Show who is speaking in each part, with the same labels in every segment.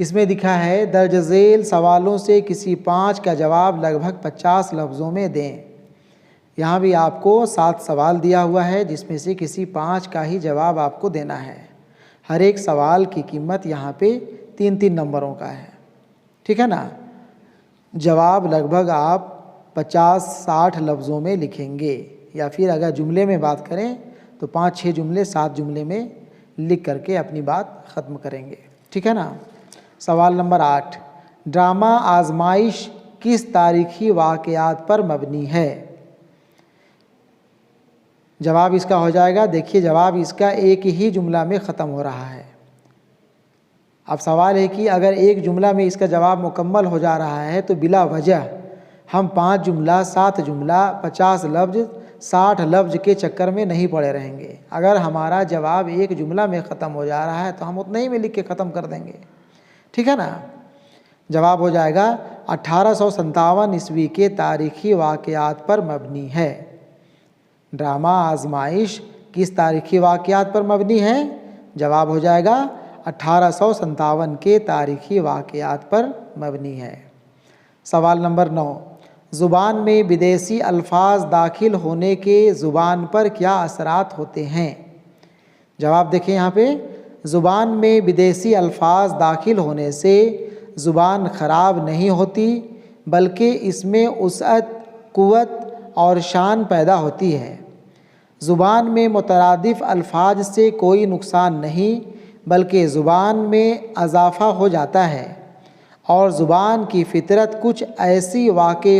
Speaker 1: اس میں دکھا ہے درج ذیل سوالوں سے کسی 5 کا جواب لگ بھگ 50 لفظوں میں دیں۔ یہاں بھی آپ کو 7 سوال دیا ہوا ہے جس میں سے کسی 5 کا ہی جواب آپ کو دینا ہے۔ ہر ایک سوال کی قیمت یہاں پہ 3 نمبروں کا ہے، ٹھیک ہے نا۔ جواب لگ بھگ آپ 50-60 لفظوں میں لکھیں گے، یا پھر اگر جملے میں بات کریں تو 5-6 جملے 7 جملے میں لکھ کر کے اپنی بات ختم کریں گے، ٹھیک ہے نا۔ سوال نمبر 8، ڈرامہ آزمائش کس تاریخی واقعات پر مبنی ہے؟ جواب اس کا ہو جائے گا، دیکھیے جواب اس کا ایک ہی جملہ میں ختم ہو رہا ہے۔ اب سوال ہے کہ اگر ایک جملہ میں اس کا جواب مکمل ہو جا رہا ہے تو بلا وجہ ہم 5 جملہ 7 جملہ 50 لفظ 60 لفظ کے چکر میں نہیں پڑے رہیں گے۔ اگر ہمارا جواب ایک جملہ میں ختم ہو جا رہا ہے تو ہم اتنے ہی میں لکھ کے ختم کر دیں گے، ٹھیک ہے نا۔ جواب ہو جائے گا 1857 عیسوی کے تاریخی واقعات پر مبنی ہے۔ ڈرامہ آزمائش کس تاریخی واقعات پر مبنی ہے؟ جواب ہو جائے گا 1857 کے تاریخی واقعات پر مبنی ہے۔ سوال نمبر 9، زبان میں بدیسی الفاظ داخل ہونے کے زبان پر کیا اثرات ہوتے ہیں؟ جواب دیکھیں یہاں پہ، زبان میں بدیسی الفاظ داخل ہونے سے زبان خراب نہیں ہوتی بلکہ اس میں وسعت، قوت اور شان پیدا ہوتی ہے۔ زبان میں مترادف الفاظ سے کوئی نقصان نہیں بلکہ زبان میں اضافہ ہو جاتا ہے، اور زبان کی فطرت کچھ ایسی واقع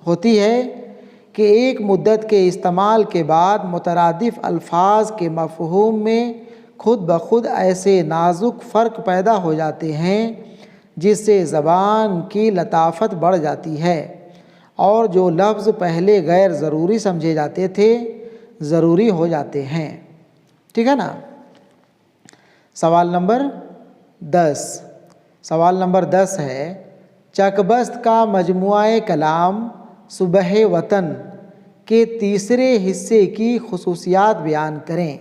Speaker 1: ہوتی ہے کہ ایک مدت کے استعمال کے بعد مترادف الفاظ کے مفہوم میں خود بخود ایسے نازک فرق پیدا ہو جاتے ہیں جس سے زبان کی لطافت بڑھ جاتی ہے، اور جو لفظ پہلے غیر ضروری سمجھے جاتے تھے ضروری ہو جاتے ہیں، ٹھیک ہے نا۔ سوال نمبر 10، سوال نمبر 10 ہے، چک بست کا مجموعہ کلام صبح وطن کے تیسرے حصے کی خصوصیات بیان کریں۔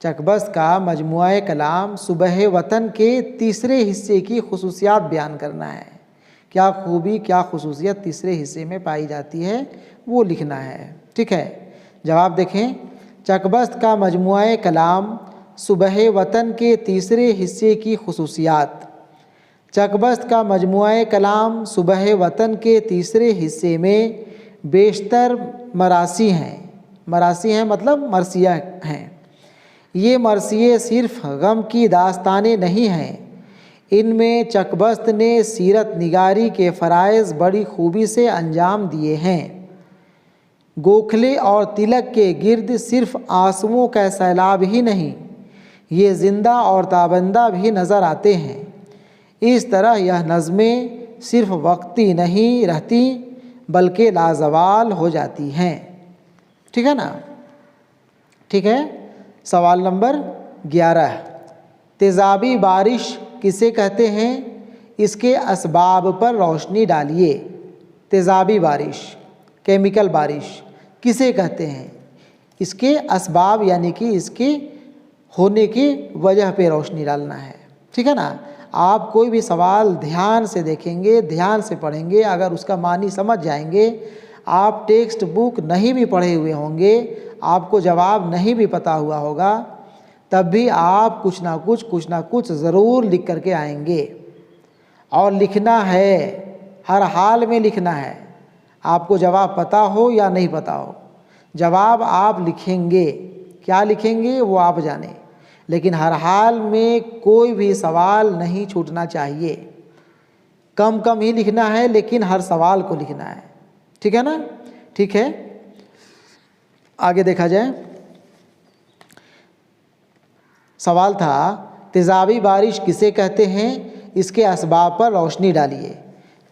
Speaker 1: چک بست کا مجموعہ کلام صبح وطن کے تیسرے حصے کی خصوصیات بیان کرنا ہے۔ کیا خوبی، کیا خصوصیت تیسرے حصے میں پائی جاتی ہے وہ لکھنا ہے، ٹھیک ہے۔ جواب دیکھیں، چک بست کا مجموعہ کلام صبح وطن کے تیسرے حصے کی خصوصیات۔ چک بست کا مجموعہ کلام صبح وطن کے تیسرے حصے میں بیشتر مراثی ہیں۔ مراثی ہیں مطلب مرثیہ ہیں۔ یہ مرثیے صرف غم کی داستانیں نہیں ہیں، ان میں چک بست نے سیرت نگاری کے فرائض بڑی خوبی سے انجام دیے ہیں۔ گوکھلے اور تلک کے گرد صرف آنسوؤں کا سیلاب ہی نہیں، یہ زندہ اور تابندہ بھی نظر آتے ہیں۔ اس طرح یہ نظمیں صرف وقتی نہیں رہتی بلکہ لازوال ہو جاتی ہیں، ٹھیک ہے نا۔ ٹھیک ہے، سوال نمبر 11، تیزابی بارش کسے کہتے ہیں؟ اس کے اسباب پر روشنی ڈالیے۔ تیزابی بارش، کیمیکل بارش کسے کہتے ہیں؟ اس کے اسباب یعنی کہ اس کے ہونے کی وجہ پہ روشنی ڈالنا ہے، ٹھیک ہے نا۔ آپ کوئی بھی سوال دھیان سے دیکھیں گے، دھیان سے پڑھیں گے، اگر اس کا معنی سمجھ جائیں گے، آپ ٹیکسٹ بک نہیں بھی پڑھے ہوئے ہوں گے، آپ کو جواب نہیں بھی پتہ ہوا ہوگا، تب بھی آپ کچھ نہ کچھ ضرور لکھ کر کے آئیں گے، اور لکھنا ہے، ہر حال میں لکھنا ہے۔ آپ کو جواب پتہ ہو یا نہیں پتہ ہو، جواب آپ لکھیں گے۔ کیا لکھیں گے وہ آپ جانیں، لیکن ہر حال میں کوئی بھی سوال نہیں چھوٹنا چاہیے۔ کم ہی لکھنا ہے لیکن ہر سوال کو لکھنا ہے، ٹھیک ہے نا۔ ٹھیک ہے، آگے دیکھا جائے۔ سوال تھا تیزابی بارش کسے کہتے ہیں؟ اس کے اسباب پر روشنی ڈالیے۔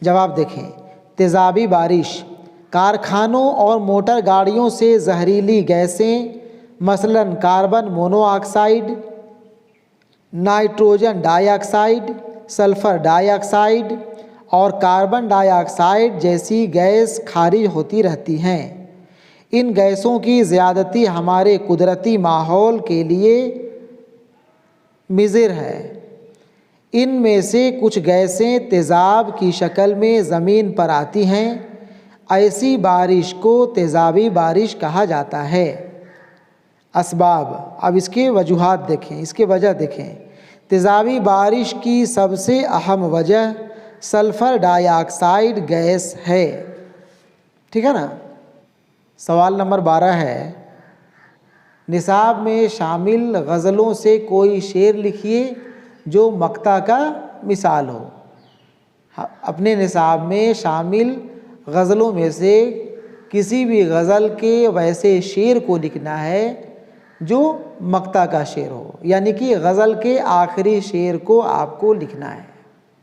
Speaker 1: جواب دیکھیں، تیزابی بارش کارخانوں اور موٹر گاڑیوں سے زہریلی گیسیں مثلاً کاربن مونو آکسائڈ، نائٹروجن ڈائی آکسائڈ، سلفر ڈائی آکسائڈ اور کاربن ڈائی آکسائڈ جیسی گیس خارج ہوتی رہتی ہیں۔ ان گیسوں کی زیادتی ہمارے قدرتی ماحول کے لیے مضر ہے۔ ان میں سے کچھ گیسیں تیزاب کی شکل میں زمین پر آتی ہیں، ایسی بارش کو تیزابی بارش کہا جاتا ہے۔ اسباب، اب اس کے وجوہات دیکھیں، اس کے وجہ دیکھیں۔ تیزابی بارش کی سب سے اہم وجہ سلفر ڈائی آکسائڈ گیس ہے، ٹھیک ہے نا۔ سوال نمبر 12 ہے، نصاب میں شامل غزلوں سے کوئی شعر لکھیے جو مقطع کا مثال ہو۔ اپنے نصاب میں شامل غزلوں میں سے کسی بھی غزل کے ویسے شعر کو لکھنا ہے جو مقطع کا شعر ہو، یعنی کہ غزل کے آخری شعر کو آپ کو لکھنا ہے،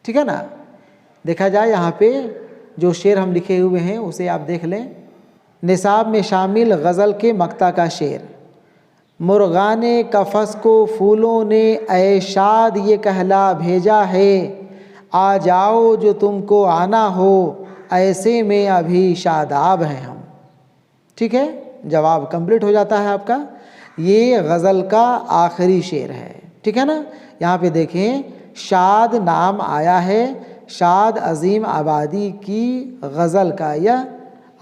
Speaker 1: ٹھیک ہے نا۔ دیکھا جائے یہاں پہ جو شعر ہم لکھے ہوئے ہیں اسے آپ دیکھ لیں۔ نصاب میں شامل غزل کے مقطع کا شعر: مرغان قفس کو پھولوں نے اے شاد یہ کہلا بھیجا ہے، آ جاؤ جو تم کو آنا ہو، ایسے میں ابھی شاداب ہیں ہم، ٹھیک ہے۔ جواب کمپلیٹ ہو جاتا ہے آپ کا۔ یہ غزل کا آخری شعر ہے، ٹھیک ہے نا۔ یہاں پہ دیکھیں شاد نام آیا ہے، شاد عظیم آبادی کی غزل کا یہ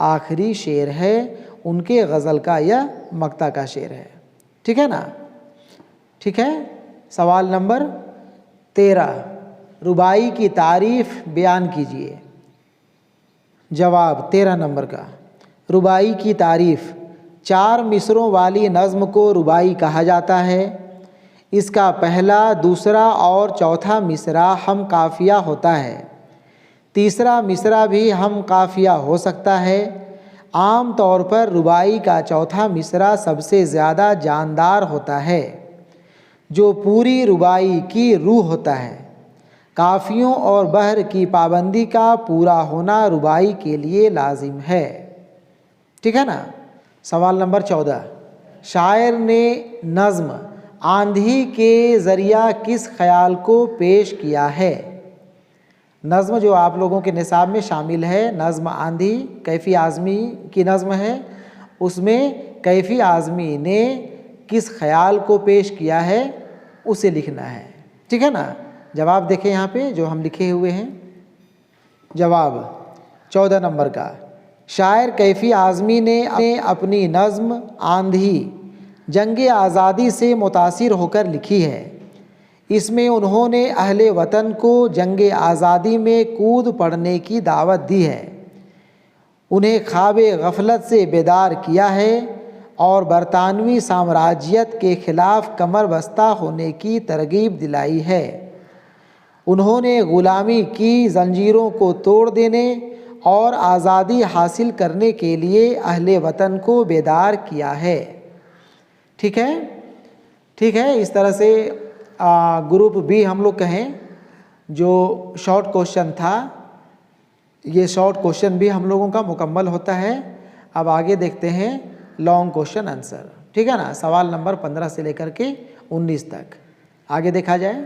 Speaker 1: آخری شعر ہے، ان کے غزل کا یہ مقطع کا شعر ہے، ٹھیک ہے نا۔ ٹھیک ہے۔ سوال نمبر 13، رباعی کی تعریف بیان کیجیے۔ جواب 13 نمبر کا، رباعی کی تعریف: 4 مصروں والی نظم کو رباعی کہا جاتا ہے۔ اس کا پہلا، دوسرا اور چوتھا مصرع ہم قافیہ ہوتا ہے، تیسرا مصرع بھی ہم قافیہ ہو سکتا ہے۔ عام طور پر رباعی کا چوتھا مصرع سب سے زیادہ جاندار ہوتا ہے، جو پوری رباعی کی روح ہوتا ہے۔ قافیوں اور بحر کی پابندی کا پورا ہونا رباعی کے لیے لازم ہے، ٹھیک ہے نا۔ سوال نمبر 14، شاعر نے نظم آندھی کے ذریعہ کس خیال کو پیش کیا ہے؟ نظم جو آپ لوگوں کے نصاب میں شامل ہے، نظم آندھی کیفی اعظمی کی نظم ہے، اس میں کیفی اعظمی نے کس خیال کو پیش کیا ہے اسے لکھنا ہے، ٹھیک ہے نا۔ جواب دیکھیں یہاں پہ جو ہم لکھے ہوئے ہیں۔ جواب 14 نمبر کا، شاعر کیفی اعظمی نے اپنی نظم آندھی جنگ آزادی سے متاثر ہو کر لکھی ہے۔ اس میں انہوں نے اہل وطن کو جنگ آزادی میں کود پڑنے کی دعوت دی ہے، انہیں خواب غفلت سے بیدار کیا ہے اور برطانوی سامراجیت کے خلاف کمر بستہ ہونے کی ترغیب دلائی ہے۔ انہوں نے غلامی کی زنجیروں کو توڑ دینے اور آزادی حاصل کرنے کے لیے اہل وطن کو بیدار کیا ہے، ٹھیک ہے۔ ٹھیک ہے، اس طرح سے گروپ بی ہم لوگ کہیں جو شارٹ کوشچن تھا، یہ شارٹ کوشچن بھی ہم لوگوں کا مکمل ہوتا ہے۔ اب آگے دیکھتے ہیں لانگ کوشچن آنسر، ٹھیک ہے نا۔ سوال نمبر 15 سے لے کر کے 19 تک آگے دیکھا جائے۔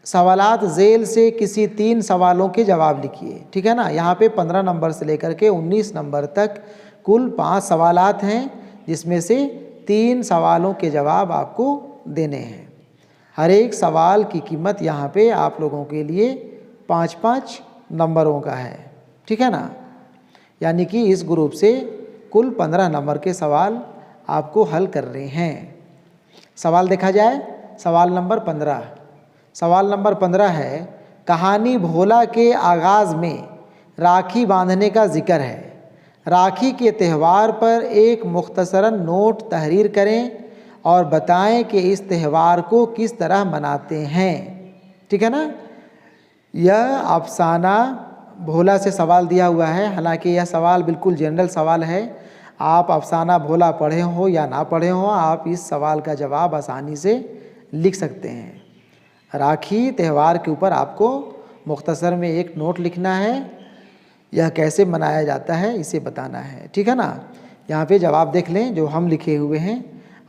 Speaker 1: سوالات ذیل سے کسی 3 سوالوں کے جواب لکھیے، ٹھیک ہے نا۔ یہاں پہ 15 نمبر سے لے کر کے 19 نمبر تک کل 5 سوالات ہیں، جس میں سے 3 سوالوں کے جواب آپ کو دینے ہیں۔ ہر ایک سوال کی قیمت یہاں پہ آپ لوگوں کے لیے 5-5 نمبروں کا ہے، ٹھیک ہے نا۔ یعنی کہ اس گروپ سے کل 15 نمبر کے سوال آپ کو حل کر رہے ہیں۔ سوال دیکھا جائے، سوال نمبر 15۔ سوال نمبر 15 ہے، کہانی بھولا کے آغاز میں راکھی باندھنے کا ذکر ہے۔ راکھی کے تہوار پر ایک مختصراً نوٹ تحریر کریں اور بتائیں کہ اس تہوار کو کس طرح مناتے ہیں، ٹھیک ہے نا۔ یہ افسانہ بھولا سے سوال دیا ہوا ہے، حالانکہ یہ سوال بالکل جنرل سوال ہے۔ آپ افسانہ بھولا پڑھے ہو یا نہ پڑھے ہو، آپ اس سوال کا جواب آسانی سے لکھ سکتے ہیں۔ راکھی تہوار کے اوپر آپ کو مختصر میں ایک نوٹ لکھنا ہے، یہ کیسے منایا جاتا ہے اسے بتانا ہے، ٹھیک ہے نا۔ یہاں پہ جواب دیکھ لیں جو ہم لکھے ہوئے ہیں،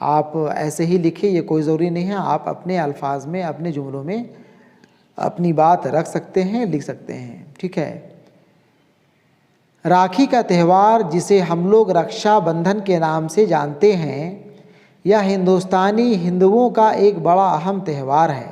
Speaker 1: آپ ایسے ہی لکھیں، یہ کوئی ضروری نہیں ہے، آپ اپنے الفاظ میں اپنے جملوں میں اپنی بات رکھ سکتے ہیں، لکھ سکتے ہیں، ٹھیک ہے۔ راکھی کا تہوار جسے ہم لوگ رکشا بندھن کے نام سے جانتے ہیں، یہ ہندوستانی ہندوؤں کا ایک بڑا اہم تہوار ہے۔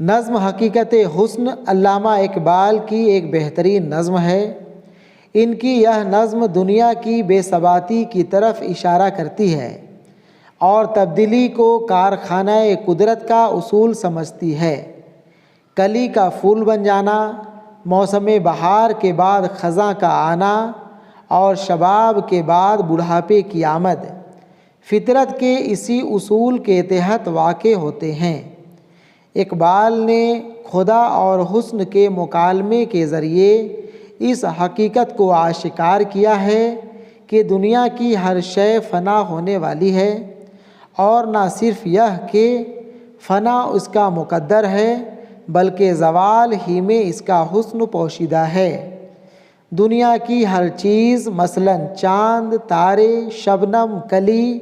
Speaker 1: نظم حقیقت حسن علامہ اقبال کی ایک بہترین نظم ہے۔ ان کی یہ نظم دنیا کی بے ثباتی کی طرف اشارہ کرتی ہے اور تبدیلی کو کارخانہ قدرت کا اصول سمجھتی ہے۔ کلی کا پھول بن جانا، موسم بہار کے بعد خزاں کا آنا اور شباب کے بعد بڑھاپے کی آمد فطرت کے اسی اصول کے تحت واقع ہوتے ہیں۔ اقبال نے خدا اور حسن کے مکالمے کے ذریعے اس حقیقت کو آشکار کیا ہے کہ دنیا کی ہر شے فنا ہونے والی ہے، اور نہ صرف یہ کہ فنا اس کا مقدر ہے بلکہ زوال ہی میں اس کا حسن پوشیدہ ہے۔ دنیا کی ہر چیز مثلاً چاند، تارے، شبنم، کلی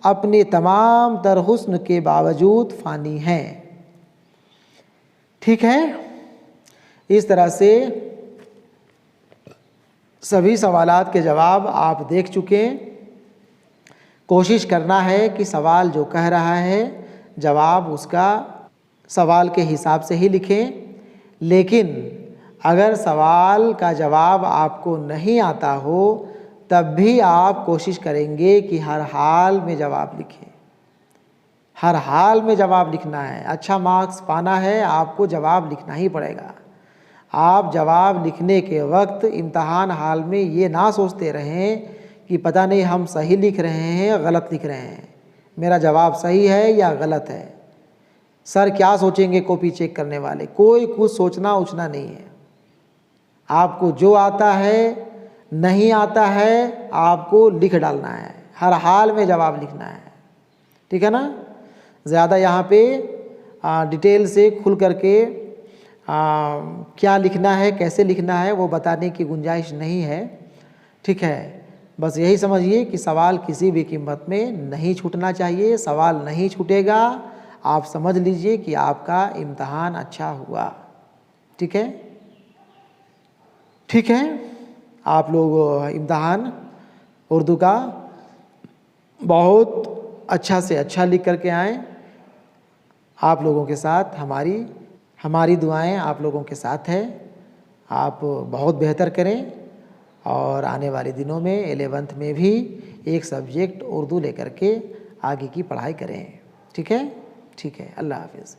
Speaker 1: اپنے تمام تر حسن کے باوجود فانی ہیں۔ ٹھیک ہے، اس طرح سے سبھی سوالات کے جواب آپ دیکھ چکے۔ کوشش کرنا ہے کہ سوال جو کہہ رہا ہے جواب اس کا سوال کے حساب سے ہی لکھیں، لیکن اگر سوال کا جواب آپ کو نہیں آتا ہو تب بھی آپ کوشش کریں گے کہ ہر حال میں جواب لکھیں۔ ہر حال میں جواب لکھنا ہے۔ اچھا مارکس پانا ہے آپ کو جواب لکھنا ہی پڑے گا۔ آپ جواب لکھنے کے وقت امتحان حال میں یہ نہ سوچتے رہیں کہ پتہ نہیں ہم صحیح لکھ رہے ہیں یا غلط لکھ رہے ہیں، میرا جواب صحیح ہے یا غلط ہے۔ سر کیا سوچیں گے کاپی چیک کرنے والے؟ کوئی کچھ سوچنا اوچنا نہیں ہے۔ آپ کو جو آتا ہے نہیں آتا ہے آپ کو لکھ ڈالنا ہے، ہر حال میں جواب لکھنا ہے۔ ٹھیک ہے نا؟ زیادہ یہاں پہ ڈیٹیل سے کھل کر کے کیا لکھنا ہے کیسے لکھنا ہے وہ بتانے کی گنجائش نہیں ہے۔ ٹھیک ہے، بس یہی سمجھیے کہ سوال کسی بھی قیمت میں نہیں چھوٹنا چاہیے۔ سوال نہیں چھوٹے گا آپ سمجھ لیجئے کہ آپ کا امتحان اچھا ہوا۔ ٹھیک ہے، ٹھیک ہے، آپ لوگ امتحان اردو کا بہت اچھا سے اچھا لکھ کر کے آئیں۔ آپ لوگوں کے ساتھ ہماری دعائیں آپ لوگوں کے ساتھ ہے۔ آپ بہت بہتر کریں اور آنے والے دنوں میں 11th میں بھی ایک سبجیکٹ اردو لے کر کے آگے کی پڑھائی کریں۔ ٹھیک ہے، ٹھیک ہے، اللہ حافظ۔